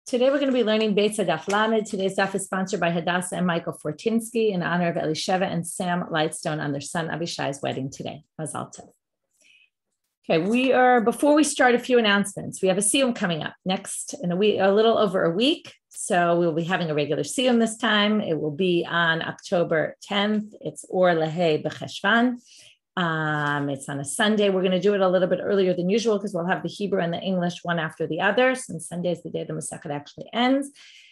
Today we're going to be learning Beitzah Daf Lamed. Today's daf is sponsored by Hadassah and Michael Fortinsky in honor of Elisheva and Sam Lightstone on their son Abishai's wedding today. Mazal tov. Okay, before we start, a few announcements. We have a siyum coming up next in a week, a little over a week. So we'll be having a regular siyum this time. It will be on October 10th. It's Or Lehei B'Cheshvan. It's on a Sunday. We're going to do it a little bit earlier than usual because we'll have the Hebrew and the English one after the other, since Sunday is the day the Masechet actually ends.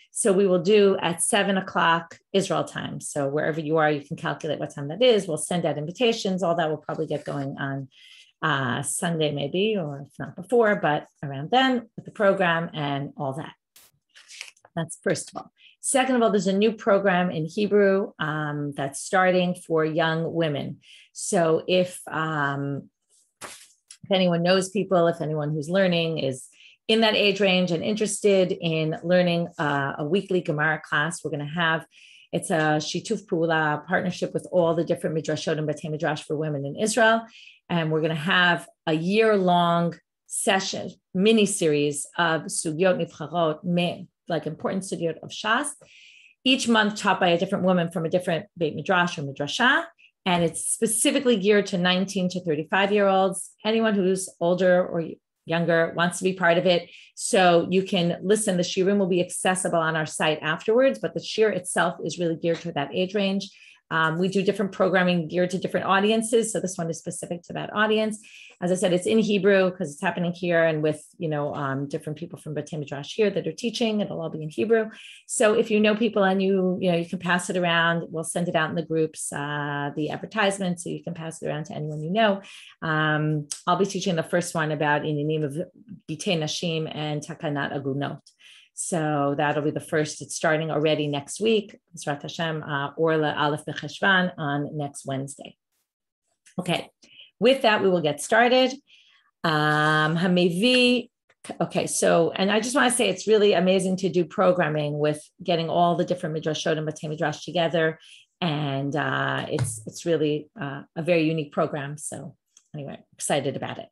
So we will do at 7 o'clock Israel time. So wherever you are, you can calculate what time that is. We'll send out invitations. All that will probably get going on Sunday maybe, or if not before, but around then with the program and all that. That's first of all. Second of all, there's a new program in Hebrew that's starting for young women. So if anyone knows people, if anyone who's learning is in that age range and interested in learning a weekly Gemara class, we're going to have, it's a Shituf Pula partnership with all the different Midrashot and Batei Midrash for women in Israel. And we're going to have a year-long session, mini-series of Sugyot Nivcharot, like important sugyot of Shas, each month taught by a different woman from a different Beit Midrash or Midrashah. And it's specifically geared to 19 to 35-year-olds, anyone who's older or younger wants to be part of it. So you can listen. The shiurim will be accessible on our site afterwards, but the shiur itself is really geared to that age range. We do different programming geared to different audiences. So this one is specific to that audience. As I said, it's in Hebrew because it's happening here and with, different people from Batei Midrash here that are teaching. It'll all be in Hebrew. So if you know people and you can pass it around, we'll send it out in the groups, the advertisement, so you can pass it around to anyone you know. I'll be teaching the first one about in the name of Bitei Nashim and Takanat Agunot. So that'll be the first. It's starting already next week. B'ezrat Hashem, Orla Aleph B'Cheshvan on next Wednesday. Okay, with that, we will get started. Hamevi. Okay, so, and I just want to say it's really amazing to do programming with getting all the different Midrashot and Batei Midrash together. And it's really a very unique program. So anyway, excited about it.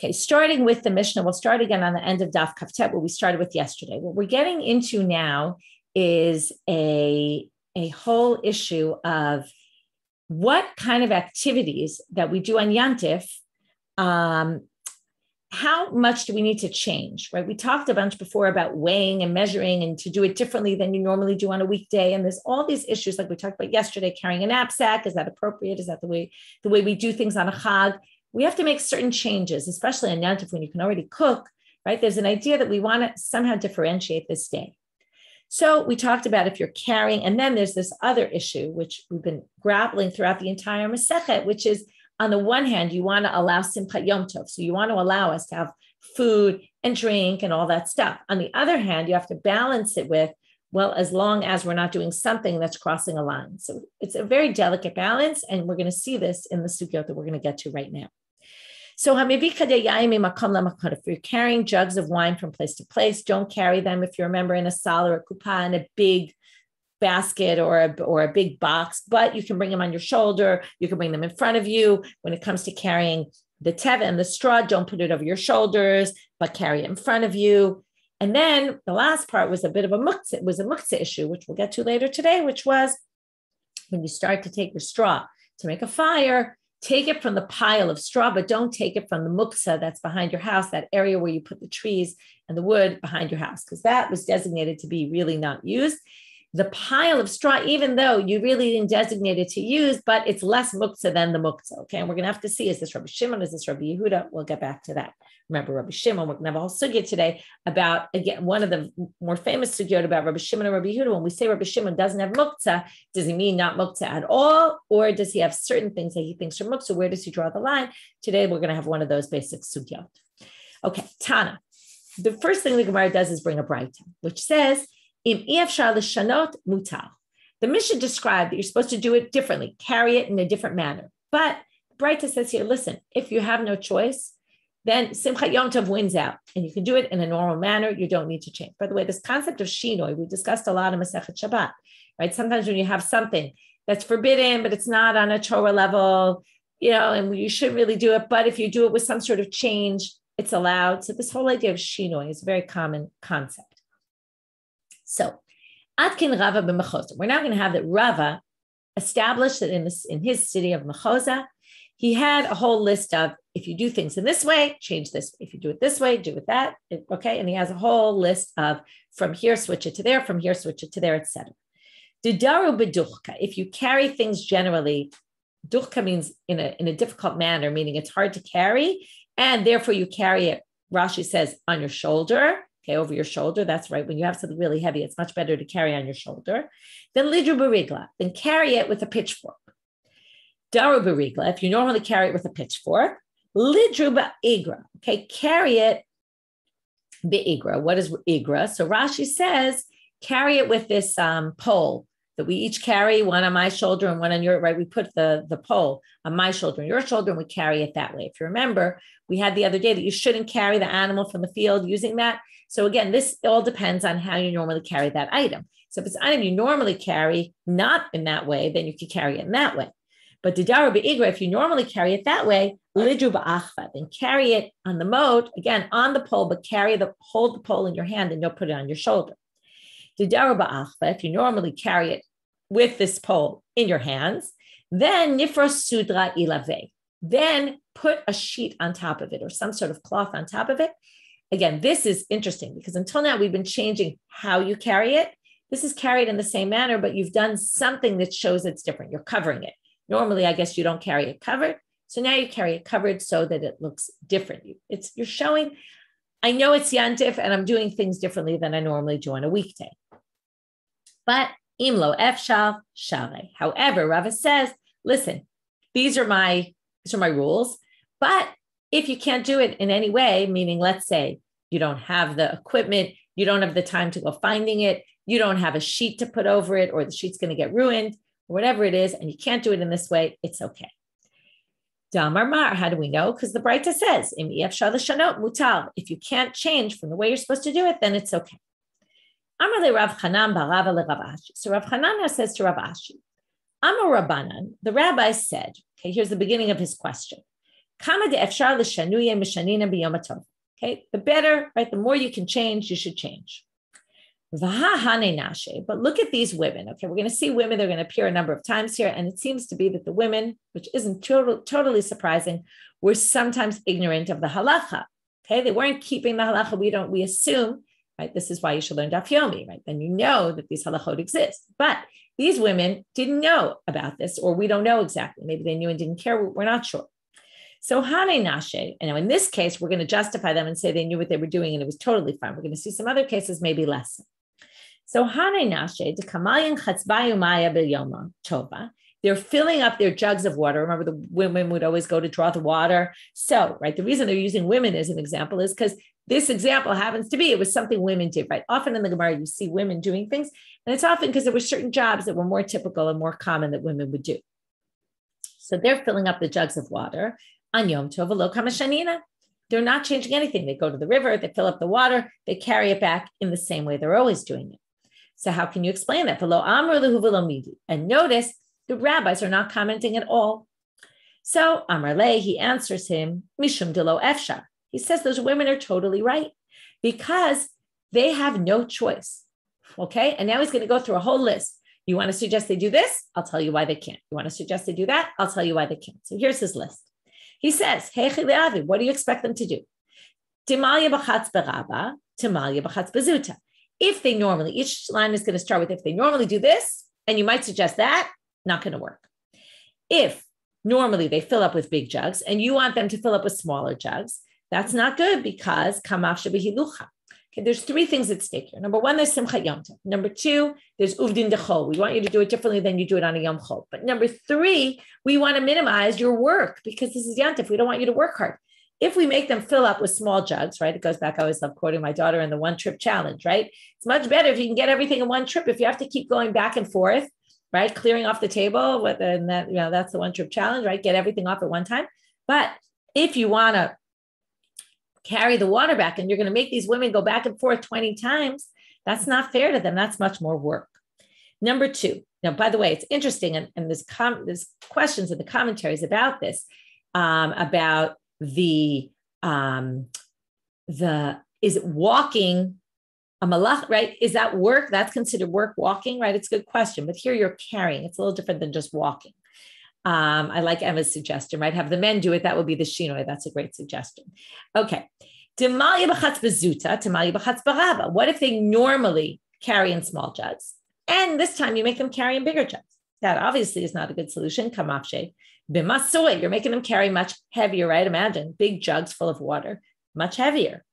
Okay, starting with the Mishnah, we'll start again on the end of Daf Kaftet, where we started with yesterday. What we're getting into now is a whole issue of what kind of activities that we do on Yantif, how much do we need to change, right? We talked a bunch before about weighing and measuring and to do it differently than you normally do on a weekday. And there's all these issues like we talked about yesterday, carrying a knapsack. Is that appropriate? Is that the way we do things on a Chag? We have to make certain changes, especially on Yantif when you can already cook, right? There's an idea that we want to somehow differentiate this day. So we talked about if you're carrying, and then there's this other issue, which we've been grappling throughout the entire Masechet, which is on the one hand, you want to allow Simchat Yom Tov. So you want to allow us to have food and drink and all that stuff. On the other hand, you have to balance it with, well, as long as we're not doing something that's crossing a line. So it's a very delicate balance, and we're going to see this in the sugyot that we're going to get to right now. So if you're carrying jugs of wine from place to place, don't carry them, if you remember, in a sal or a kupa, in a big basket or a big box, but you can bring them on your shoulder. You can bring them in front of you. When it comes to carrying the teva and the straw, don't put it over your shoulders, but carry it in front of you. And then the last part was a bit of a muktzah. It was a muktzah issue, which we'll get to later today, which was when you start to take your straw to make a fire, take it from the pile of straw, but don't take it from the muktzah that's behind your house, that area where you put the trees and the wood behind your house, because that was designated to be really not used. The pile of straw, even though you really didn't designate it to use, but it's less muktzah than the muktzah, okay? And we're going to have to see, is this Rabbi Shimon, is this Rabbi Yehuda? We'll get back to that. Remember Rabbi Shimon, we're going to have a whole sugya today about, again, one of the more famous sugyot about Rabbi Shimon and Rabbi Yehuda. When we say Rabbi Shimon doesn't have muktzah, does he mean not muktzah at all? Or does he have certain things that he thinks are muktzah? Where does he draw the line? Today, we're going to have one of those basic sugyot. Okay, Tana. The first thing the Gemara does is bring a Beitzah, which says, the Mishnah described that you're supposed to do it differently, carry it in a different manner. But Beitzah says here, listen, if you have no choice, then Simchat Yom Tov wins out, and you can do it in a normal manner. You don't need to change. By the way, this concept of shinoi, we discussed a lot in Masechet Shabbat, right? Sometimes when you have something that's forbidden, but it's not on a Torah level, and you shouldn't really do it, but if you do it with some sort of change, it's allowed. So this whole idea of shinoi is a very common concept. So, Atkin Rava b'Mechoza. We're now going to have that Rava established that in his city of Mechoza, he had a whole list of, if you do things in this way, change this. If you do it this way, do it that. Okay. And he has a whole list of from here, switch it to there, from here, switch it to there, etc. Didaru beduchka. If you carry things generally, duchka means in a difficult manner, meaning it's hard to carry, and therefore you carry it, Rashi says, on your shoulder, okay, over your shoulder. That's right. When you have something really heavy, it's much better to carry on your shoulder. Then lidru barigla, then carry it with a pitchfork. Daru barigla, if you normally carry it with a pitchfork, lidru ba'igra, okay, carry it be'igra. What is igra? So Rashi says, carry it with this pole that we each carry, one on my shoulder and one on your, right? We put the pole on my shoulder and your shoulder, and we carry it that way. If you remember, we had the other day that you shouldn't carry the animal from the field using that. So again, this all depends on how you normally carry that item. So if it's an item you normally carry not in that way, then you can carry it in that way. But didaru be'igra, if you normally carry it that way, lidru ba'achva, then carry it on the moat, again, on the pole, but hold the pole in your hand and you'll put it on your shoulder. Didaru ba'achva, if you normally carry it with this pole in your hands, then nifros sudra ilave, then put a sheet on top of it or some sort of cloth on top of it. Again, this is interesting because until now we've been changing how you carry it. This is carried in the same manner, but you've done something that shows it's different. You're covering it. Normally, I guess you don't carry it covered. So now you carry it covered so that it looks different. You're showing, I know it's yantif and I'm doing things differently than I normally do on a weekday. But imlo efshal shale. However, Rava says, listen, these are my rules. But if you can't do it in any way, meaning let's say you don't have the equipment, you don't have the time to go finding it, you don't have a sheet to put over it, or the sheet's going to get ruined, or whatever it is, and you can't do it in this way, it's okay. Damar Mar, how do we know? Because the Beitzah says, if you can't change from the way you're supposed to do it, then it's okay. So Rav Hanan says to Rav Ashi, Amar Rabbanan, the rabbi said, okay, here's the beginning of his question. Okay, the better, right? The more you can change, you should change. But look at these women. Okay, we're going to see women. They're going to appear a number of times here. And it seems to be that the women, which isn't totally surprising, were sometimes ignorant of the halacha. Okay, they weren't keeping the halacha. We assume, right? This is why you should learn daf yomi, right? Then you know that these halachot exist. But these women didn't know about this, or we don't know exactly. Maybe they knew and didn't care. We're not sure. So Hane Nashe, and in this case, we're going to justify them and say they knew what they were doing and it was totally fine. We're going to see some other cases, maybe less. So Hane Nashe, the Kamayan Chatzbayu Maya Bilyoma Tova, they're filling up their jugs of water. Remember, the women would always go to draw the water. So, right, the reason they're using women as an example is because this example happens to be, it was something women did, right? Often in the Gemara, you see women doing things, and it's often because there were certain jobs that were more typical and more common that women would do. So they're filling up the jugs of water. On Yom Tov Lo Kamashanina, they're not changing anything. They go to the river, they fill up the water, they carry it back in the same way they're always doing it. So how can you explain that? And notice the rabbis are not commenting at all. So Amar Le, he answers him, Mishum de lo efshar. He says those women are totally right because they have no choice. Okay, and now he's going to go through a whole list. You want to suggest they do this? I'll tell you why they can't. You want to suggest they do that? I'll tell you why they can't. So here's his list. He says, hey, what do you expect them to do? If they normally, each line is going to start with if they normally do this, and you might suggest that, not going to work. If normally they fill up with big jugs, and you want them to fill up with smaller jugs, that's not good because okay, there's three things at stake here. Number one, there's Simchat Yom Tov. Number two, there's Uvdin Dechol. We want you to do it differently than you do it on a Yom Chol. But number three, we want to minimize your work because this is Yom Tov. We don't want you to work hard. If we make them fill up with small jugs, right? It goes back, I always love quoting my daughter in the one trip challenge, right? It's much better if you can get everything in one trip. If you have to keep going back and forth, right? Clearing off the table, and that, that's the one trip challenge, right? Get everything off at one time. But if you want to carry the water back and you're going to make these women go back and forth 20 times, that's not fair to them. That's much more work. Number two, now, by the way, it's interesting, and there's questions in the commentaries about this, about is it walking A malach, right? Is that work? That's considered work, walking, right? It's a good question. But here you're carrying. It's a little different than just walking. I like Emma's suggestion, right? Have the men do it. That would be the shinoi. That's a great suggestion. Okay. What if they normally carry in small jugs? And this time you make them carry in bigger jugs. That obviously is not a good solution. Kamafshe. Bimasoy, you're making them carry much heavier, right? Imagine big jugs full of water, much heavier.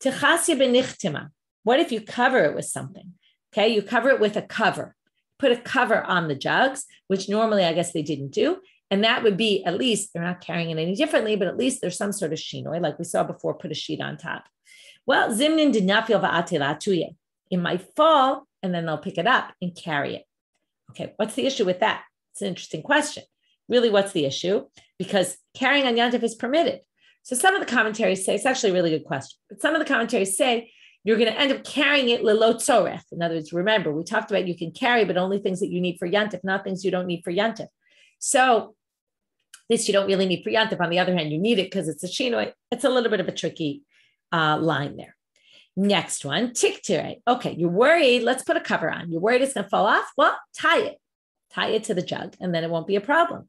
Techasya benichtima. What if you cover it with something? Okay, you cover it with a cover. Put a cover on the jugs, which normally I guess they didn't do. And that would be, at least they're not carrying it any differently, but at least there's some sort of shinoi, like we saw before, put a sheet on top. Well, zimnin did not feel va'atelatuye. It might fall and then they'll pick it up and carry it. Okay, what's the issue with that? It's an interesting question. Really, what's the issue? Because carrying on Yantif is permitted. So some of the commentaries say, it's actually a really good question, but some of the commentaries say, you're going to end up carrying it lilot tzorech. In other words, remember, we talked about you can carry, but only things that you need for yantif, not things you don't need for yantif. So this you don't really need for yantif. On the other hand, you need it because it's a shinoi. It's a little bit of a tricky line there. Next one, tiktire. Okay, you're worried. Let's put a cover on. You're worried it's going to fall off? Well, tie it. Tie it to the jug, and then it won't be a problem.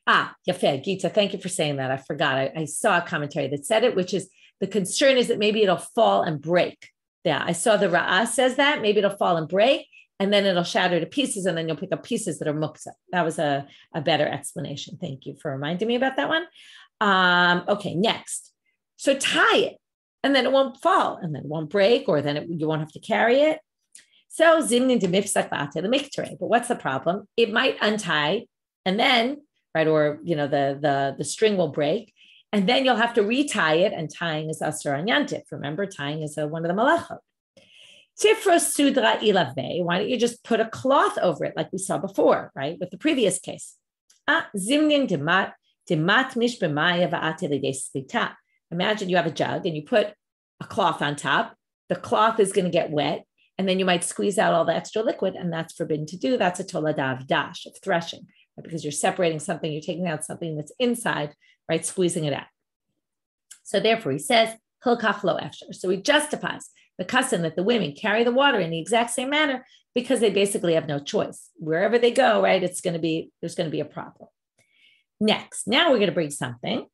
Yafeh, Gita, thank you for saying that. I forgot. I saw a commentary that said it, which is the concern is that maybe it'll fall and break. Yeah, I saw the Ra'ah says that. Maybe it'll fall and break, and then it'll shatter to pieces, and then you'll pick up pieces that are muksa. That was a better explanation. Thank you for reminding me about that one. Okay, next. So tie it, and then it won't fall, and then it won't break, or then you won't have to carry it. So zimnin de mifsak ba'ate the miktere. But what's the problem? It might untie, and then, right, or the string will break. And then you'll have to retie it, and tying is asur on yantif. Remember, tying is one of the malachot. Tifros sudra ilave. Why don't you just put a cloth over it, like we saw before, right, with the previous case? Zimnin demat mish b'maya va'ate l'dei splita. Imagine you have a jug and you put a cloth on top. The cloth is going to get wet, and then you might squeeze out all the extra liquid, and that's forbidden to do. That's a toladav dash of threshing, right? Because you're separating something, you're taking out something that's inside, right, squeezing it out. So therefore, he says, hilkach lo efshar. So he justifies the custom that the women carry the water in the exact same manner because they basically have no choice. Wherever they go, right, there's going to be a problem. Next, now we're going to bring something.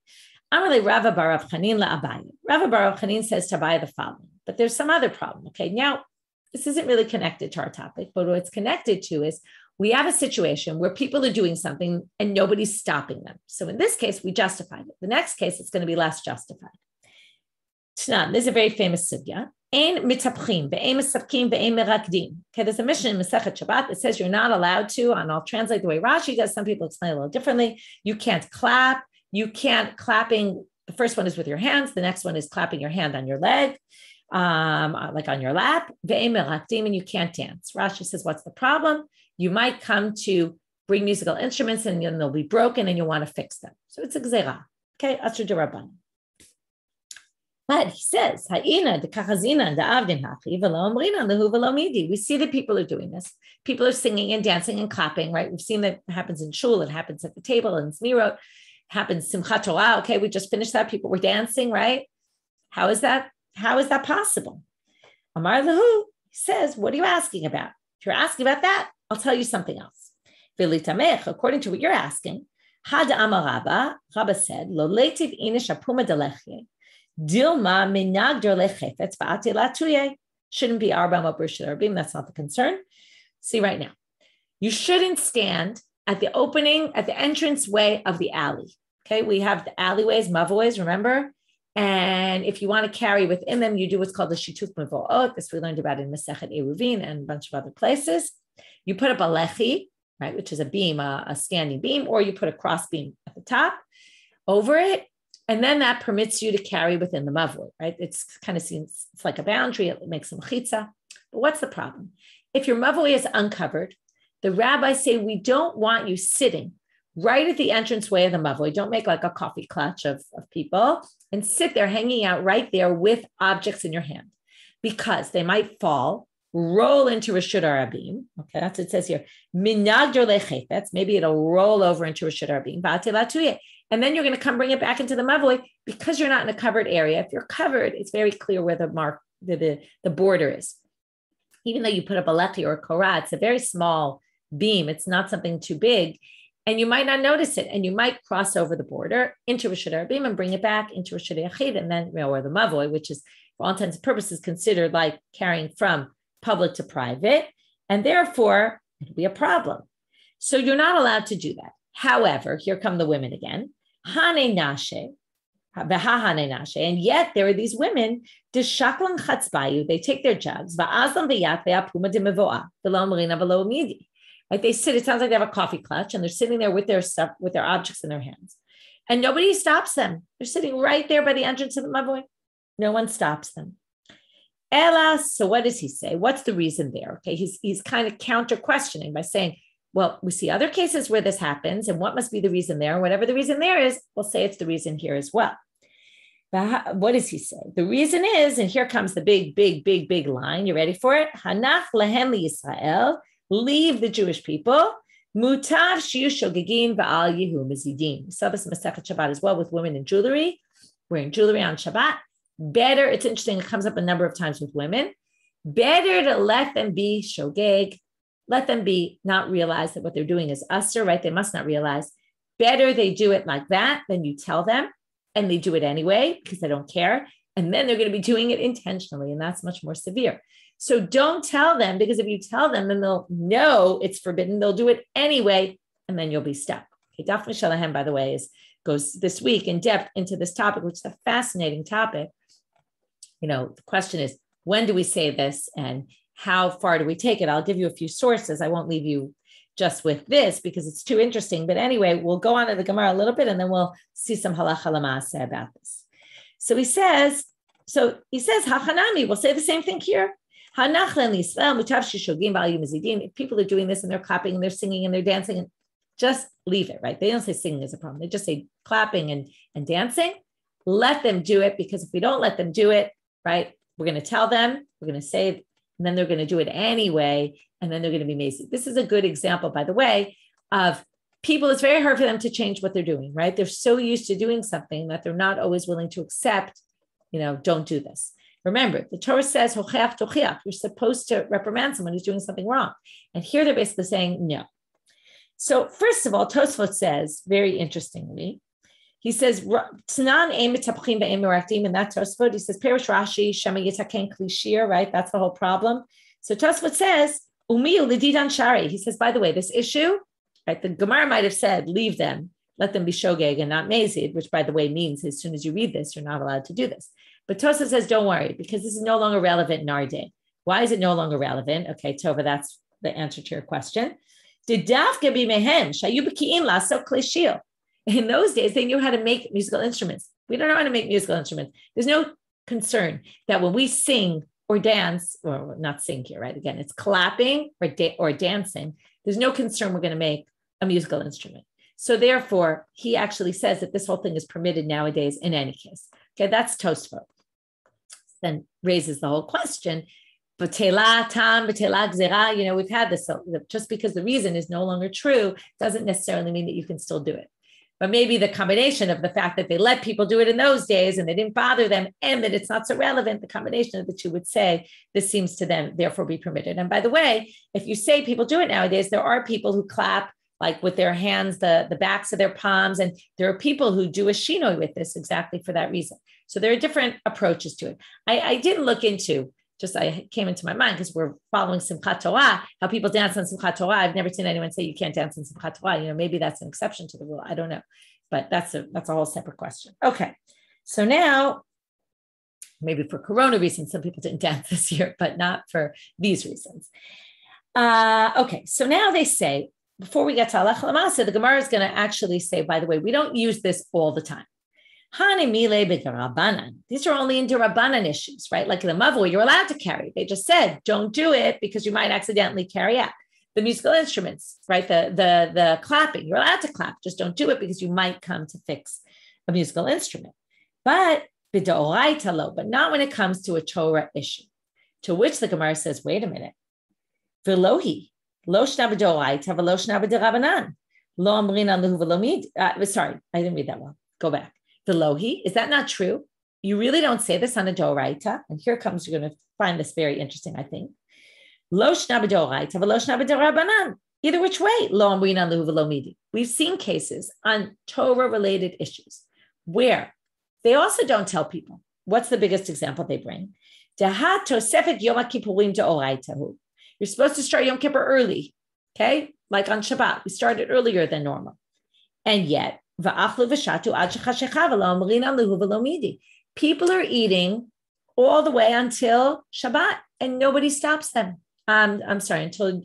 Amalei Rava bar Rav Chanin la'Abaye. Rava bar Rav Chanin says to Abaye the following, but there's some other problem. Okay, now this isn't really connected to our topic, but what it's connected to is we have a situation where people are doing something and nobody's stopping them. So in this case, we justified it. The next case, it's going to be less justified. Tnan, this is a very famous sugya. Ein mitapchim, ve'ein misapkim, ve'ein merakdim. Okay, there's a mission in Masechet Shabbat that says you're not allowed to, and I'll translate the way Rashi does. Some people explain it a little differently. You can't clap. You can't clapping. The first one is with your hands. The next one is clapping your hand on your leg, like on your lap. Ve'ein merakdim, and you can't dance. Rashi says, what's the problem? You might come to bring musical instruments and they'll be broken and you want to fix them. So it's a gzera. Okay, asur de Rabbanit. But he says, we see that people are doing this. People are singing and dancing and clapping, right? We've seen that it happens in shul, it happens at the table, in Zmirot, it happens Simchat Torah. Okay, we just finished that. People were dancing, right? How is that possible? Amar Lahu says, what are you asking about? If you're asking about that, I'll tell you something else. According to what you're asking, Hada Amar Rabba said, Lo leitiv inish apuma delechye, dilma minagdor lechefetz ba'ate latuye. Shouldn't be arba mabur shirabim. That's not the concern. See right now, you shouldn't stand at the opening, at the entrance way of the alley. Okay, we have the alleyways, mavoys, remember? And if you want to carry within them, you do what's called the shituf mevo'ot. This we learned about in Masechet Eruvin and a bunch of other places. You put up a lechi, right, which is a beam, a standing beam, or you put a cross beam at the top over it, and then that permits you to carry within the mavoi, right? It's kind of seems it's like a boundary. It makes some chitza. But what's the problem? If your mavoi is uncovered, the rabbis say we don't want you sitting right at the entranceway of the mavoi. Don't make like a coffee clutch of people and sit there hanging out right there with objects in your hand because they might fall, roll into Reshut Arabim. Okay, that's what it says here. Minagdor lechefetz. Maybe it'll roll over into Reshut Arabim. And then you're going to come bring it back into the mavoi because you're not in a covered area. If you're covered, it's very clear where the border is. even though you put up a lechi or a korah, it's a very small beam. It's not something too big. And you might not notice it. And you might cross over the border into Rishut Arabim and bring it back into Rishut Yachid, and then, or the Mavoi, which is for all intents and purposes considered like carrying from public to private. And therefore, it'll be a problem. So you're not allowed to do that. However, here come the women again. Hane nashe, and yet there are these women, they take their jugs, right? They sit, it sounds like they have a coffee clutch, and they're sitting there with their stuff, with their objects in their hands. And nobody stops them. They're sitting right there by the entrance of the Mavoi. No one stops them. Ella, so what does he say? What's the reason there? Okay, he's kind of counter-questioning by saying, well, we see other cases where this happens, and what must be the reason there? Whatever the reason there is, we'll say it's the reason here as well. But what does he say? The reason is, and here comes the big line. You ready for it? Hanach lehem Yisrael, leave the Jewish people. Mutav shiyu shogegin va'al yehu mezidim. We saw this in Masechet Shabbat as well with women in jewelry, wearing jewelry on Shabbat. Better, it's interesting, it comes up a number of times with women. Better to let them be shogeg, let them be not realize that what they're doing is usher, right? They must not realize. Better they do it like that than you tell them, and they do it anyway because they don't care. And then they're going to be doing it intentionally, and that's much more severe. So don't tell them, because if you tell them, then they'll know it's forbidden. They'll do it anyway, and then you'll be stuck. Okay, Daf Shalahem, by the way, goes this week in depth into this topic, which is a fascinating topic. You know, the question is, when do we say this and how far do we take it? I'll give you a few sources. I won't leave you just with this because it's too interesting. But anyway, we'll go on to the Gemara a little bit and then we'll see some halacha l'maaseh about this. So he says, Hachanami, we'll say the same thing here. If people are doing this and they're clapping and they're singing and they're dancing, and just leave it, right? They don't say singing is a problem. They just say clapping and dancing. Let them do it, because if we don't let them do it, right, we're going to tell them, we're going to say, and then they're going to do it anyway, and then they're going to be mazy. This is a good example, by the way, of people. It's very hard for them to change what they're doing, right? They're so used to doing something that they're not always willing to accept, don't do this. Remember, the Torah says, Hocheach tochiach, you're supposed to reprimand someone who's doing something wrong. And here they're basically saying no. So first of all, Tosfot says, very interestingly, he says, Tznan ein metapchim ve'ein merakdim, and that Tosfot, he says, Perish Rashi, Shema yitaken kli shiur, right? That's the whole problem. So Tosfot says, Umiu l'didan shari. He says, by the way, this issue, right, the Gemara might have said, leave them, let them be shogeg and not mazid, which by the way means as soon as you read this, you're not allowed to do this. But Tosfot says, don't worry, because this is no longer relevant in our day. Why is it no longer relevant? Okay, Tova, that's the answer to your question. In those days, they knew how to make musical instruments. We don't know how to make musical instruments. There's no concern that when we sing or dance, or not sing here, right? Again, it's clapping or dancing. There's no concern we're going to make a musical instrument. So therefore, he actually says that this whole thing is permitted nowadays in any case. Okay, that's Tosfot. Then raises the whole question. B'tela tam, b'tela gzera, we've had this. So just because the reason is no longer true doesn't necessarily mean that you can still do it. But maybe the combination of the fact that they let people do it in those days and they didn't bother them, and that it's not so relevant, the combination of the two would say this seems to them therefore be permitted. And by the way, if you say people do it nowadays, there are people who clap like with their hands, the backs of their palms, and there are people who do a shinoi with this exactly for that reason. So there are different approaches to it. I didn't look into, I came into my mind because we're following Simchat Torah, how people dance on Simchat Torah. I've never seen anyone say you can't dance on Simchat Torah. Maybe that's an exception to the rule. I don't know, but that's a whole separate question. Okay, so now maybe for Corona reasons, some people didn't dance this year, but not for these reasons. Okay, so now they say, before we get to halacha l'maaseh, the Gemara is going to actually say, by the way, we don't use this all the time. These are only in Rabbanan issues, right? Like in the Mavoi, you're allowed to carry. They just said, don't do it because you might accidentally carry out. The musical instruments, right? The clapping, you're allowed to clap. Just don't do it because you might come to fix a musical instrument. But not when it comes to a Torah issue, to which the Gemara says, wait a minute. Velohi, lo shna b'doraita, v'lo shna b'derabanan. Lo amrinan lehu v'lo mid. Sorry, I didn't read that well. Go back. Velohi, is that not true? You really don't say this on a doraita. And here comes, you're going to find this very interesting, I think. Lo shna b'doraita v'lo shna b'dorabanan. Either which way, lo amrin an lehu v'lo midi. We've seen cases on Torah-related issues where they also don't tell people. What's the biggest example they bring? Dahat tosefet Yom Kippurim deoraitahu. You're supposed to start Yom Kippur early, okay? Like on Shabbat, we started earlier than normal. And yet, people are eating all the way until Shabbat, and nobody stops them. I'm sorry, until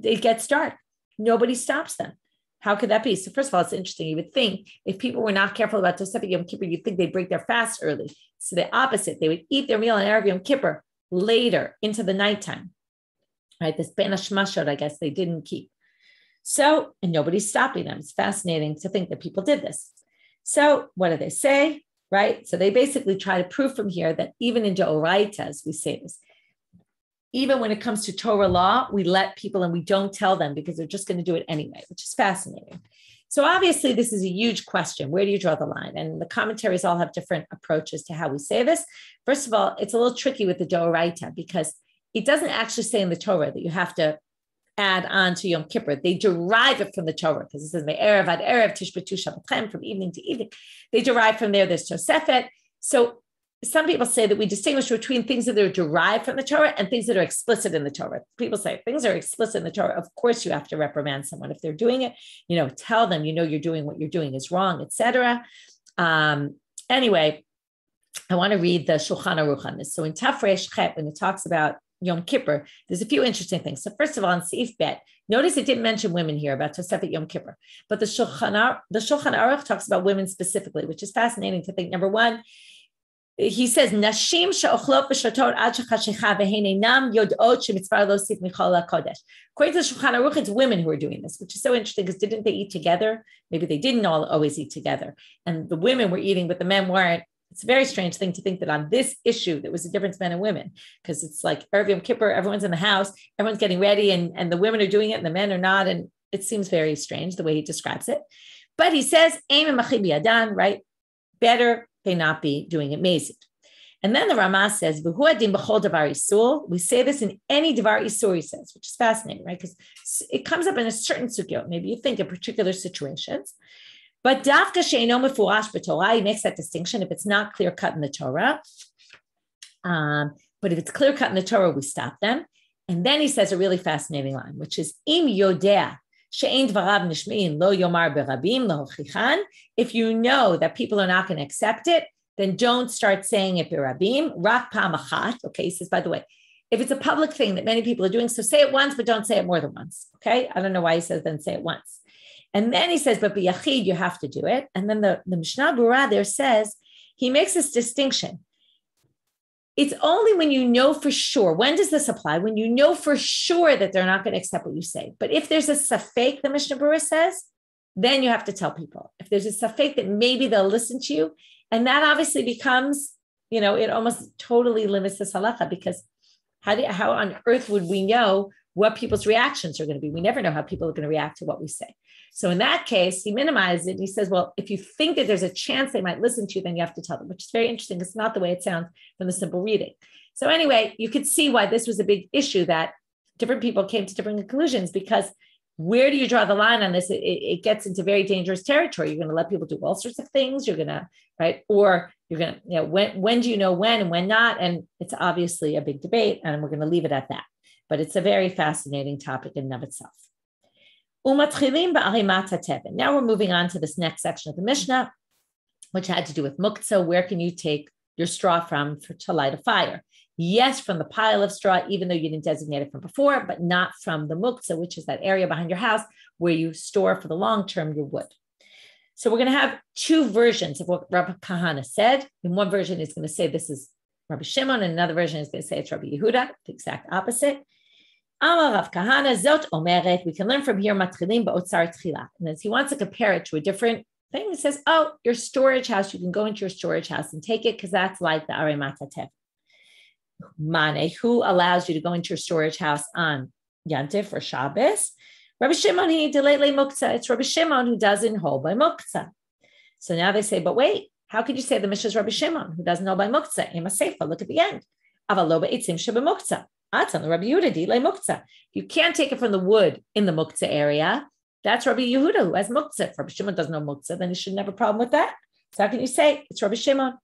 it gets dark. Nobody stops them. How could that be? So first of all, it's interesting. You would think if people were not careful about Tosefet Yom Kippur, you'd think they'd break their fast early. So the opposite, they would eat their meal on Erev Yom Kippur later into the nighttime. Right? This Ben Hashmashot, I guess they didn't keep. So, and nobody's stopping them. It's fascinating to think that people did this. So what do they say? Right? So they basically try to prove from here that even in Deoraitas, we say this. Even when it comes to Torah law, we let people and we don't tell them because they're just going to do it anyway, which is fascinating. So obviously, this is a huge question. Where do you draw the line? And the commentaries all have different approaches to how we say this. First of all, it's a little tricky with the Deoraita because it doesn't actually say in the Torah that you have to add on to Yom Kippur. They derive it from the Torah because it says Me'erev ad Erev Tishbetu Shabbatchem, from evening to evening. They derive from there. There's Tosefet. So some people say that we distinguish between things that are derived from the Torah and things that are explicit in the Torah. People say things are explicit in the Torah. Of course, you have to reprimand someone if they're doing it. Tell them, you're doing what you're doing is wrong, etc. Anyway, I want to read the Shulchan Aruch on this. So in Tafresh Chet, when it talks about Yom Kippur, there's a few interesting things. So first of all, in Seif Bet, notice it didn't mention women here about Tosefet Yom Kippur, but the Shulchan Aruch talks about women specifically, which is fascinating to think. Number one, he says, "Nashim she'ochlot b'shlotot ad shechashecha v'heinenam yodot shemitzvah lo sif michal hakodesh." According to the Shulchan Aruch, it's women who are doing this, which is so interesting because didn't they eat together? Maybe they didn't all always eat together, and the women were eating, but the men weren't. It's a very strange thing to think that on this issue there was a difference men and women, because it's like Erev Yom Kippur, everyone's in the house, everyone's getting ready, and the women are doing it and the men are not, and it seems very strange the way he describes it. But he says, "Aim and machi biyadan," right? Better they not be doing it mazid. And then the Ramah says, "V'hu adin b'chol davar isul." We say this in any davar isul, he says, which is fascinating, right? Because it comes up in a certain sukkot. Maybe you think in particular situations. But dafka she'eino mefurash b'Torah, he makes that distinction if it's not clear cut in the Torah. But if it's clear cut in the Torah, we stop them. And then he says a really fascinating line, which is im yodea she'ein dvarav nishmein lo yomar berabim lohochichan. If you know that people are not going to accept it, then don't start saying it berabim. Rak pam achat. Okay, he says, by the way, if it's a public thing that many people are doing, so say it once, but don't say it more than once. Okay, I don't know why he says then say it once. And then he says, but b'yachid, you have to do it. And then the Mishnah Berurah there says, he makes this distinction. It's only when you know for sure. When does this apply? When you know for sure that they're not going to accept what you say. But if there's a safek, the Mishnah Berurah says, then you have to tell people. If there's a safek that maybe they'll listen to you, and that obviously becomes, it almost totally limits the halacha, because how on earth would we know what people's reactions are going to be? We never know how people are going to react to what we say. So in that case, he minimized it. He says, well, if you think that there's a chance they might listen to you, then you have to tell them, which is very interesting. It's not the way it sounds from the simple reading. So anyway, you could see why this was a big issue, that different people came to different conclusions, because where do you draw the line on this? It gets into very dangerous territory. You're going to let people do all sorts of things. You're going to, right? Or you're going to, when do you know when and when not? And it's obviously a big debate, and we're going to leave it at that. But it's a very fascinating topic in and of itself. Now we're moving on to this next section of the Mishnah, which had to do with muktzah. Where can you take your straw from to light a fire? Yes, from the pile of straw, even though you didn't designate it from before, but not from the muktzah, which is that area behind your house where you store for the long term your wood. So we're going to have two versions of what Rabbi Kahana said. In one version, it's going to say this is Rabbi Shimon, and another version is going to say it's Rabbi Yehuda, the exact opposite. Amar Rav Kahana zot omeret. We can learn from here matchilim ba'otzar tchila. And as he wants to compare it to a different thing, he says, oh, your storage house, you can go into your storage house and take it, because that's like the aremat hatev. Mane, who allows you to go into your storage house on Yantif or Shabbos? Rabbi Shimon, he delayed muktzah. It's Rabbi Shimon who doesn't hold by muktzah. So now they say, but wait, how could you say the Mishnah is Rabbi Shimon who doesn't hold by muktzah? Ema seifa, look at the end. Aval lo beitzim sheba muktzah. Atan Rabbi Yehuda di le muktzah. You can't take it from the wood in the muktzah area. That's Rabbi Yehuda who has muktzah. If Rabbi Shimon doesn't know muktzah, then you shouldn't have a problem with that. So how can you say it's Rabbi Shimon?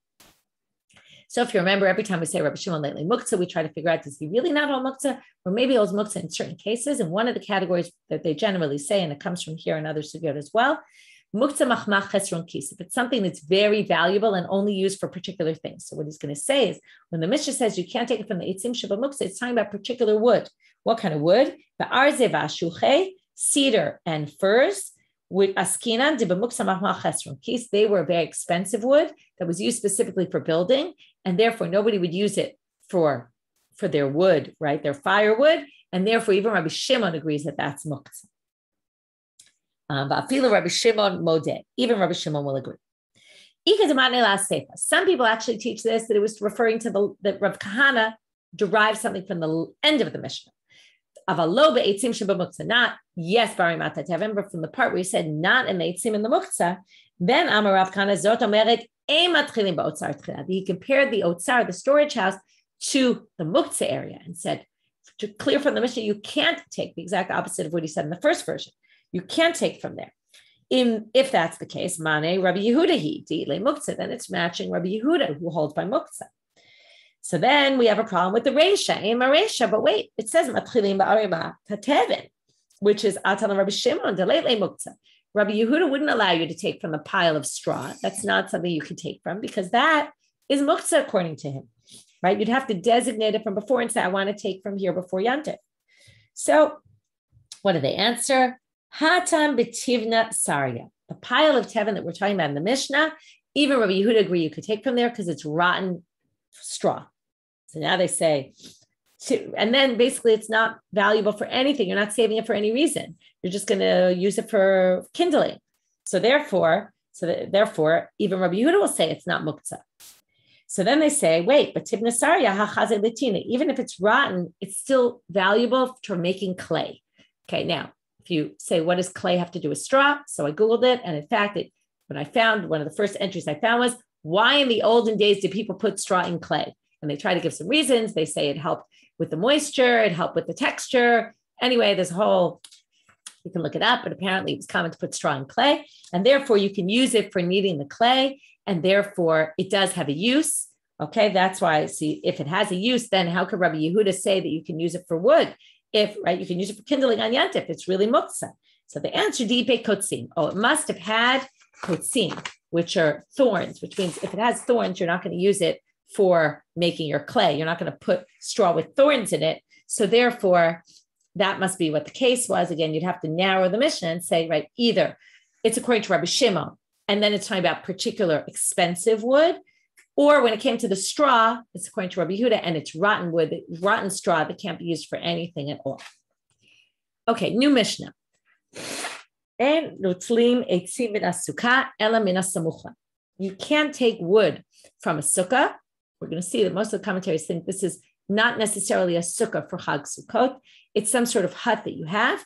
So if you remember, every time we say Rabbi Shimon lately muktzah, we try to figure out, does he really not hold muktzah? Or maybe he holds muktzah in certain cases. And one of the categories that they generally say, and it comes from here and other sugyot as well, muktzah machmach chesron kis. If it's something that's very valuable and only used for particular things. So what he's going to say is, when the Mishnah says you can't take it from the eitzim sheba muktzah, it's talking about particular wood. What kind of wood? The arze v'ashuche, cedar and firs. With askinan de b'muktzah machmach chesron kis, they were a very expensive wood that was used specifically for building, and therefore nobody would use it for their wood, right? Their firewood, and therefore even Rabbi Shimon agrees that that's muktzah. Rabbi Shimon modeh, even Rabbi Shimon will agree. Some people actually teach this, that it was referring to that Rav Kahana derived something from the end of the Mishnah. Not yes, bari matat tevin, but from the part where he said not in the eitzim in the muktzah, then Amar Rav Kahana zot omeret ein matchilim ba'otzar tchila. He compared the otzar, the storage house, to the muktzah area and said, to clear from the Mishnah, you can't take the exact opposite of what he said in the first version. You can't take from there. If that's the case, Mane Rabbi Yehuda he di'le muktzah, then it's matching Rabbi Yehuda who holds by muktzah. So then we have a problem with the Reisha, but wait, it says matchilim ba'arima tatevin, which is Atan Rabbi Shimon delele muktzah. Rabbi Yehuda wouldn't allow you to take from the pile of straw. That's not something you can take from because that is muktzah according to him, right? You'd have to designate it from before and say, I want to take from here before Yantif. So what do they answer? Hatan b'tivna sarya. The pile of tevin that we're talking about in the Mishnah, even Rabbi Yehuda agree you could take from there because it's rotten straw. So now they say, and then basically it's not valuable for anything. You're not saving it for any reason. You're just going to use it for kindling. So therefore, even Rabbi Yehuda will say it's not muktzah. So then they say, wait, but tibna sarya hachazeh litina. Even if it's rotten, it's still valuable for making clay. Okay, now if you say, what does clay have to do with straw? So I Googled it, and in fact, when I found one of the first entries I found was, why in the olden days did people put straw in clay? And they try to give some reasons. They say it helped with the moisture, it helped with the texture. Anyway, there's a whole, you can look it up, but apparently it was common to put straw in clay, and therefore you can use it for kneading the clay, and therefore it does have a use. Okay, that's why, see, if it has a use, then how could Rabbi Yehuda say that you can use it for wood? If, right, you can use it for kindling on Yantif, it's really muktzah. So the answer, dipe kotzim. Oh, it must have had kotzim, which are thorns, which means if it has thorns, you're not going to use it for making your clay. You're not going to put straw with thorns in it. So therefore, that must be what the case was. Again, you'd have to narrow the Mishnah and say, right, either it's according to Rabbi Shimon, and then it's talking about particular expensive wood, or when it came to the straw, it's according to Rabbi Yehuda, and it's rotten wood, rotten straw that can't be used for anything at all. Okay, new Mishnah. You can't take wood from a sukkah. We're going to see that most of the commentaries think this is not necessarily a sukkah for Chag Sukkot. It's some sort of hut that you have.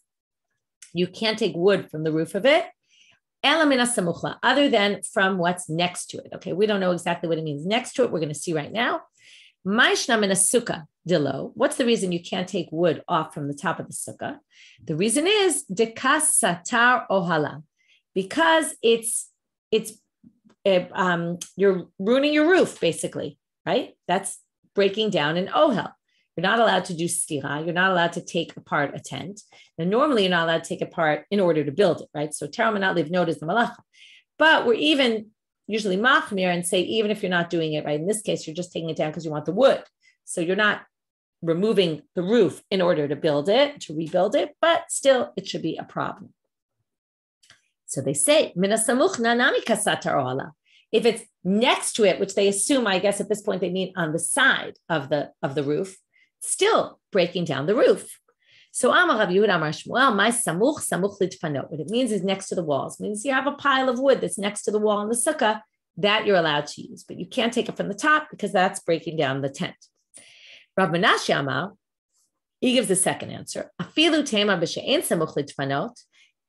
You can't take wood from the roof of it, other than from what's next to it. Okay, we don't know exactly what it means next to it. We're going to see right now. What's the reason you can't take wood off from the top of the sukkah? The reason is dekas satar ohala, because you're ruining your roof, basically, right? That's breaking down an ohel. You're not allowed to do stira. You're not allowed to take apart a tent. And normally you're not allowed to take apart in order to build it, right? So Torah not leave note is the malacha. But we're even usually machmir and say, even if you're not doing it, right? In this case, you're just taking it down because you want the wood. So you're not removing the roof in order to build it, to rebuild it, but still it should be a problem. So they say, if it's next to it, which they assume, I guess at this point they mean on the side of the roof, still breaking down the roof. So Amar Rav Yehuda Amar Shmuel, my samuch litfanot. What it means is next to the walls. It means you have a pile of wood that's next to the wall in the sukkah that you're allowed to use, but you can't take it from the top because that's breaking down the tent. Rav Menashe Amar, he gives the second answer. Afilu tema b'she'en samuch litfanot.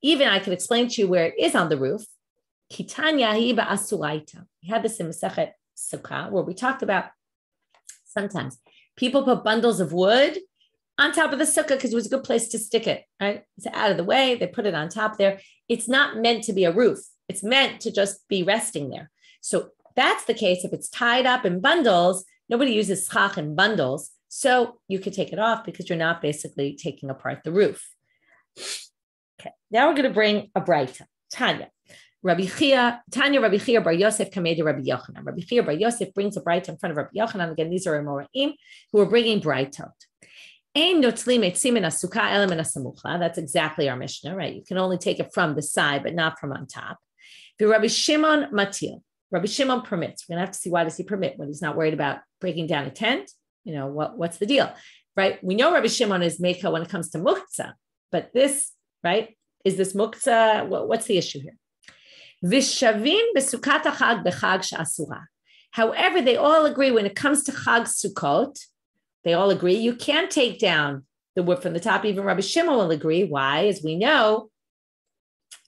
Even I can explain to you where it is on the roof. Kitanya hi ba'asuraita. We had this in Masechet Sukkah where we talked about sometimes people put bundles of wood on top of the sukkah because it was a good place to stick it, right? It's out of the way. They put it on top there. It's not meant to be a roof. It's meant to just be resting there. So that's the case. If it's tied up in bundles, nobody uses schach in bundles. So you could take it off because you're not basically taking apart the roof. Okay, now we're going to bring a Beitzah. Tanya Bar Yosef Kamei Rabbi Yochanan. Rabbi Chia Bar Yosef brings a Beitzah in front of Rabbi Yochanan. Again, these are Amoraim who are bringing Beitzot. That's exactly our Mishnah, right? You can only take it from the side, but not from on top. Rabbi Shimon Matil. Rabbi Shimon permits. We're going to have to see why does he permit when he's not worried about breaking down a tent. You know, what's the deal, right? We know Rabbi Shimon is Meka when it comes to muktzah, but this, right, is this muktzah? What's the issue here? However, they all agree when it comes to Chag Sukkot, they all agree you can't take down the wood from the top. Even Rabbi Shimon will agree. Why? As we know,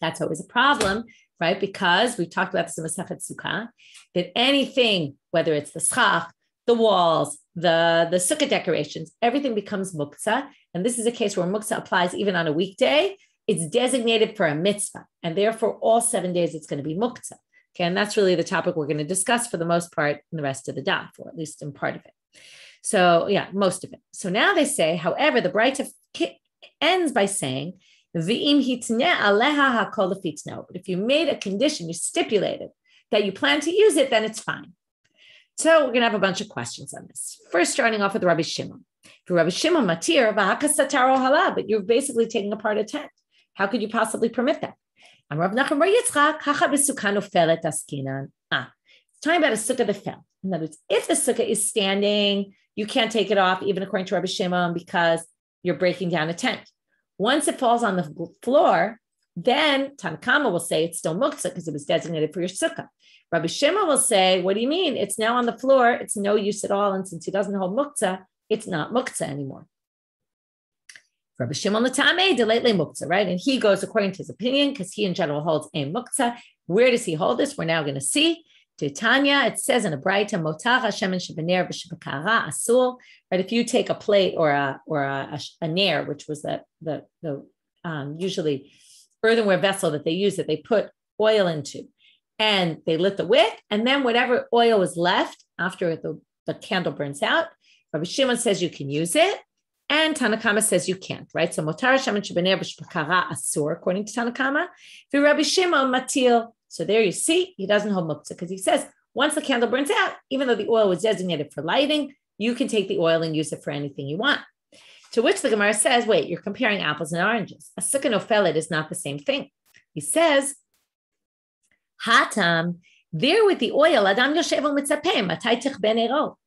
that's always a problem, right? Because we talked about this in Masechet Sukkah, that anything, whether it's the schach, the walls, the sukkah decorations, everything becomes muktzah. And this is a case where muktzah applies even on a weekday. It's designated for a mitzvah. And therefore, all 7 days, it's going to be muktzah. Okay, and that's really the topic we're going to discuss for the most part in the rest of the daf, or at least in part of it. So yeah, most of it. So now they say, however, the Beitzah ends by saying, V'im hitneh aleha hakol lefitno. But if you made a condition, you stipulated that you plan to use it, then it's fine. So we're going to have a bunch of questions on this. First, starting off with Rabbi Shimon. For Rabbi Shimon matir v'hakasataro hala, but you're basically taking apart a tent. How could you possibly permit that? Rav Nachman bar Yitzchak hacha b'sukkah nofelet askinan. It's talking about a sukkah that fell. In other words, if the sukkah is standing, you can't take it off, even according to Rabbi Shimon, because you're breaking down a tent. Once it falls on the floor, then Tanakama will say it's still muktzah because it was designated for your sukkah. Rabbi Shimon will say, what do you mean? It's now on the floor. It's no use at all. And since he doesn't hold muktzah, it's not muktzah anymore. Rabbi Shimon l'tamei delayed muktzah, right? And he goes according to his opinion because he in general holds a muktzah. Where does he hold this? We're now going to see. Tanya, it says in a Beitzah, Motar Hashem and Shebener v'Shebekara Asul. Right, if you take a plate or a nair, which was the usually earthenware vessel that they use that they put oil into, and they lit the wick, and then whatever oil was left after the candle burns out, Rabbi Shimon says you can use it, and Tanakama says you can't. Right, so Motar Hashem and Shebener v'Shebekara Asur, according to Tanakama, for Rabbi Shimon Matil. So there you see, he doesn't hold muktzah because he says once the candle burns out, even though the oil was designated for lighting, you can take the oil and use it for anything you want. To which the Gemara says, wait, you're comparing apples and oranges. A sukkah nofelet is not the same thing. He says, Hatam, there with the oil, Adam Yoshev mitzapeh, matay tichben ero.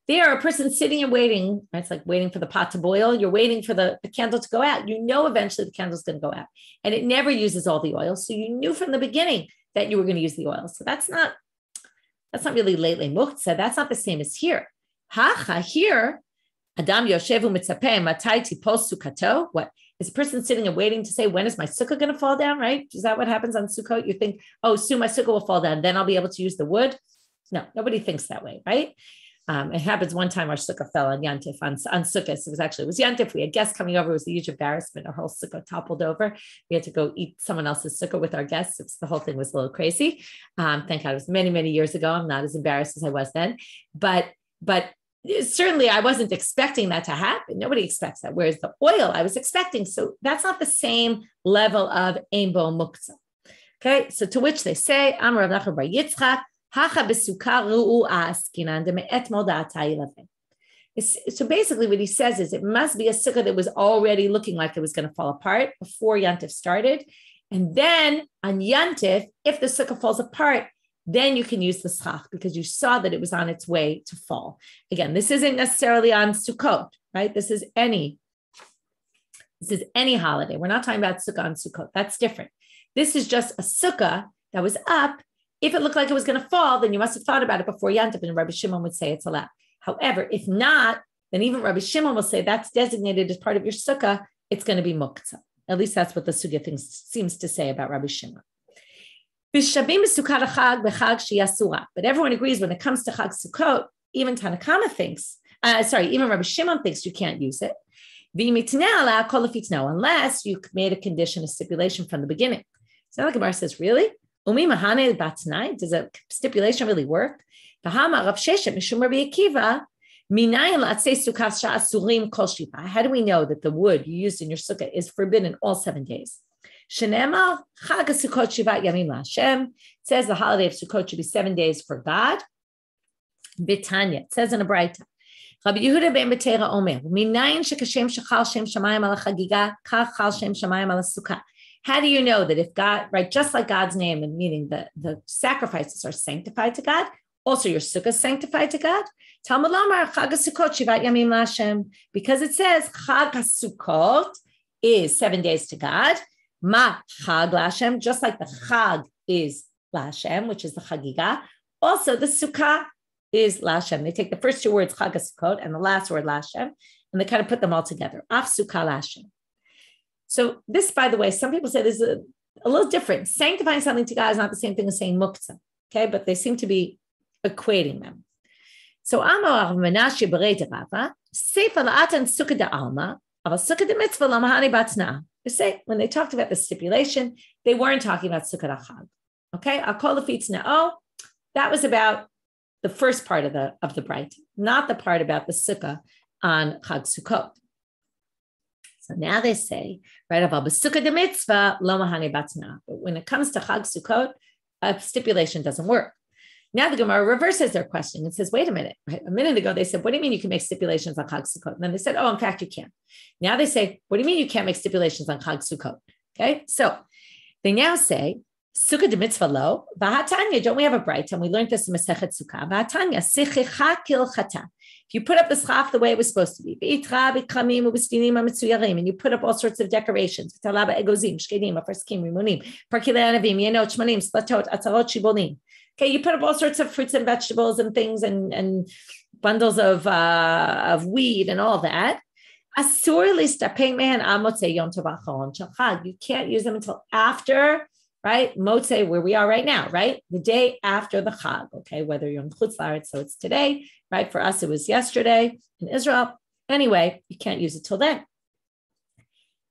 There, a person sitting and waiting, right? It's like waiting for the pot to boil. You're waiting for the candle to go out. You know eventually the candle's going to go out. And it never uses all the oil. So you knew from the beginning that you were going to use the oil. So that's not really leitle muktzah. That's not the same as here. Hacha, here, Adam Yoshevu mitzapeh matai tipos sukkato. What? Is a person sitting and waiting to say, when is my sukkah going to fall down, right? Is that what happens on Sukkot? You think, oh, soon my sukkah will fall down, then I'll be able to use the wood. No, nobody thinks that way, right? It happens one time our sukkah fell on Yantif, on Sukkot. It was Yantif. We had guests coming over. It was a huge embarrassment. Our whole sukkah toppled over. We had to go eat someone else's sukkah with our guests. The whole thing was a little crazy. Thank God it was many, many years ago. I'm not as embarrassed as I was then. But certainly I wasn't expecting that to happen. Nobody expects that. Whereas the oil I was expecting. So that's not the same level of ein bo muktzah. Okay, so to which they say, Amar Rav Nachman bar Yitzchak, so basically what he says is it must be a sukkah that was already looking like it was going to fall apart before Yantif started. And then on Yantif, if the sukkah falls apart, then you can use the schach because you saw that it was on its way to fall. Again, this isn't necessarily on Sukkot, right? This is any holiday. We're not talking about sukkah on Sukkot. That's different. This is just a sukkah that was up. If it looked like it was going to fall, then you must have thought about it before Yantif, and Rabbi Shimon would say it's allowed. However, if not, then even Rabbi Shimon will say that's designated as part of your sukkah, it's going to be muktzah. At least that's what the sugya seems to say about Rabbi Shimon. But everyone agrees when it comes to Chag Sukkot, even Tanakama thinks, even Rabbi Shimon thinks you can't use it. Unless you made a condition, a stipulation from the beginning. So the Gemara says, really? Does a stipulation really work? How do we know that the wood you used in your sukkah is forbidden all 7 days? It says the holiday of Sukkot should be 7 days for God. Bitanya, it says in a Beitzah. Rabbi Yehuda ben Betera Omer, how do you know that if God, right, just like God's name, and meaning the sacrifices are sanctified to God, also your sukkah is sanctified to God? Talmud Lomar, Chag HaSukkot Shivat Yamim LaHashem, because it says Chag HaSukkot is 7 days to God. Ma Chag LaHashem, just like the Chag is LaHashem, which is the Chagiga, also the Sukkah is LaHashem. They take the first 2 words, Chag HaSukkot, and the last word, LaHashem, and they kind of put them all together. Af Sukkah LaHashem. So this, by the way, some people say this is a little different. Sanctifying something to God is not the same thing as saying muktzah, okay? But they seem to be equating them. So Amar Menashe Bereit Rava, Sefer La'atan Sukkah Da'alma, Aval Sukkah D'Mitzvah Lamahani Batna. They say when they talked about the stipulation, they weren't talking about Sukkah Da'chag. Okay, I'll call the Fitz Na'o. That was about the first part of the Beitzah, not the part about the Sukkah on Chag Sukkot. So now they say, right, about Sukkah de mitzvah, lo mahane batna. But when it comes to Chag Sukkot, a stipulation doesn't work. Now the Gemara reverses their question and says, wait a minute. Right? A minute ago, they said, what do you mean you can make stipulations on Chag Sukkot? And then they said, oh, in fact, you can. Now they say, what do you mean you can't make stipulations on Chag Sukkot? Okay, so they now say, Sukkah de mitzvah lo, v'hatanya, don't we have a Beitzah? And we learned this in Masechet Sukkah. V'hatanya, sichicha kilchata. If you put up the schaf the way it was supposed to be, and you put up all sorts of decorations, okay, you put up all sorts of fruits and vegetables and things and bundles of weed and all that. You can't use them until after, right? Motzei, where we are right now, right? The day after the Chag, okay? Whether you're in Chutz La'aretz, so it's today, right? For us, it was yesterday in Israel. Anyway, you can't use it till then.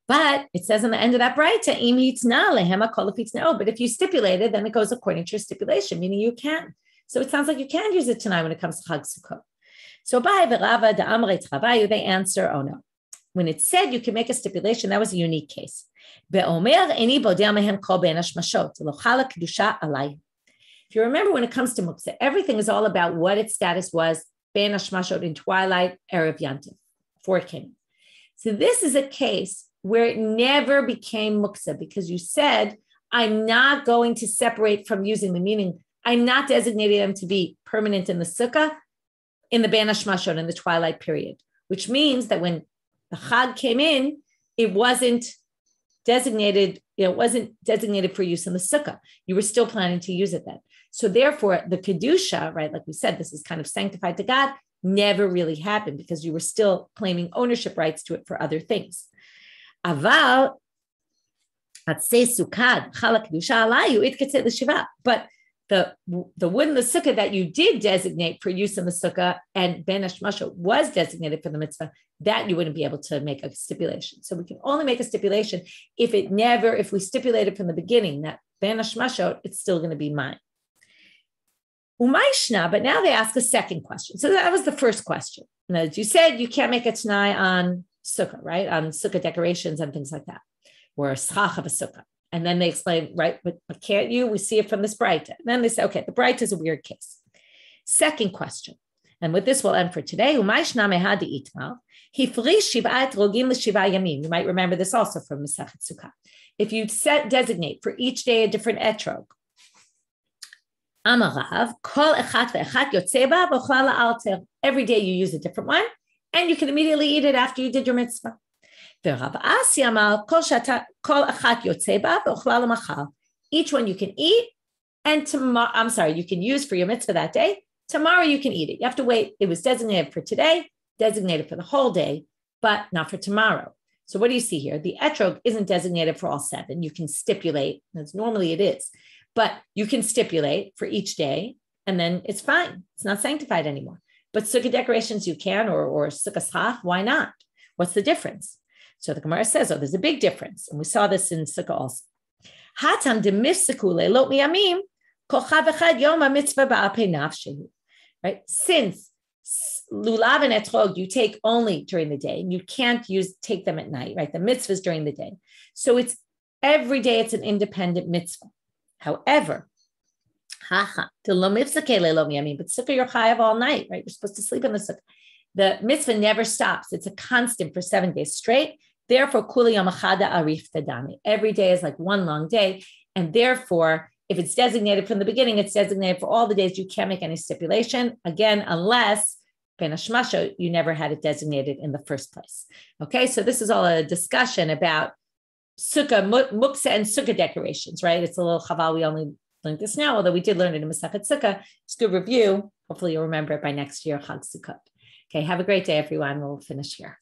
But it says on the end of that Beitzah, but if you stipulate it, then it goes according to your stipulation, meaning you can. So it sounds like you can use it tonight when it comes to Chag Sukkot. So they answer, oh no. When it said you can make a stipulation, that was a unique case. If you remember, when it comes to muktzah, everything is all about what its status was, ben hashmashot, in twilight, erev yantiv, before it came. So this is a case where it never became muktzah because you said, I'm not going to separate from using the meaning. I'm not designating them to be permanent in the sukkah, in the ben hashmashot, in the twilight period, which means that when the Chag came in, it wasn't designated, it wasn't designated for use in the sukkah. You were still planning to use it then. So therefore, the Kedusha, right, like we said, this is kind of sanctified to God, never really happened because you were still claiming ownership rights to it for other things. Aval, but the wood in the sukkah that you did designate for use in the sukkah and ben hashmashot was designated for the mitzvah, that you wouldn't be able to make a stipulation. So we can only make a stipulation if we stipulated from the beginning that ben hashmashot, it's still going to be mine. Umayshna, but now they ask a second question. So that was the first question. And as you said, you can't make a t'nai on sukkah, right? On sukkah decorations and things like that, or a schach of a sukkah. And then they explain, right, but can't you? We see it from this Beitzah. And then they say, okay, the Beitzah is a weird case. Second question, and with this we'll end for today. You might remember this also from Masechet Sukkah. If you designate for each day a different etrog, every day you use a different one, and you can immediately eat it after you did your mitzvah. Each one you can eat, and tomorrow, you can use for your mitzvah that day. Tomorrow you can eat it. You have to wait. It was designated for today, designated for the whole day, but not for tomorrow. So what do you see here? The etrog isn't designated for all 7. You can stipulate, as normally it is, but you can stipulate for each day, and then it's fine. It's not sanctified anymore. But sukkah decorations you can, or sukkah schach, why not? What's the difference? So the Gemara says, there's a big difference. And we saw this in Sukkah also. Hatam demifsiku leilot miyamim kochav echad yom ha-mitzvah ba'al pei nafshehu. Right? Since lulav and etrog you take only during the day, and you can't take them at night, right? The mitzvah is during the day. So it's every day, it's an independent mitzvah. However, but sukkah you're chayav all night, right? You're supposed to sleep in the sukkah. The mitzvah never stops. It's a constant for 7 days straight. Therefore, kuli yom achada arif tadami. Every day is like one long day. And therefore, if it's designated from the beginning, it's designated for all the days. You can't make any stipulation. Again, unless ben hashmasha, you never had it designated in the first place. Okay, so this is all a discussion about sukkah, muksa, and sukkah decorations, right? It's a little chaval. We only learned this now, although we did learn it in Masachet Sukkah. It's a good review. Hopefully you'll remember it by next year, Chag Sukkot. Okay, have a great day, everyone. We'll finish here.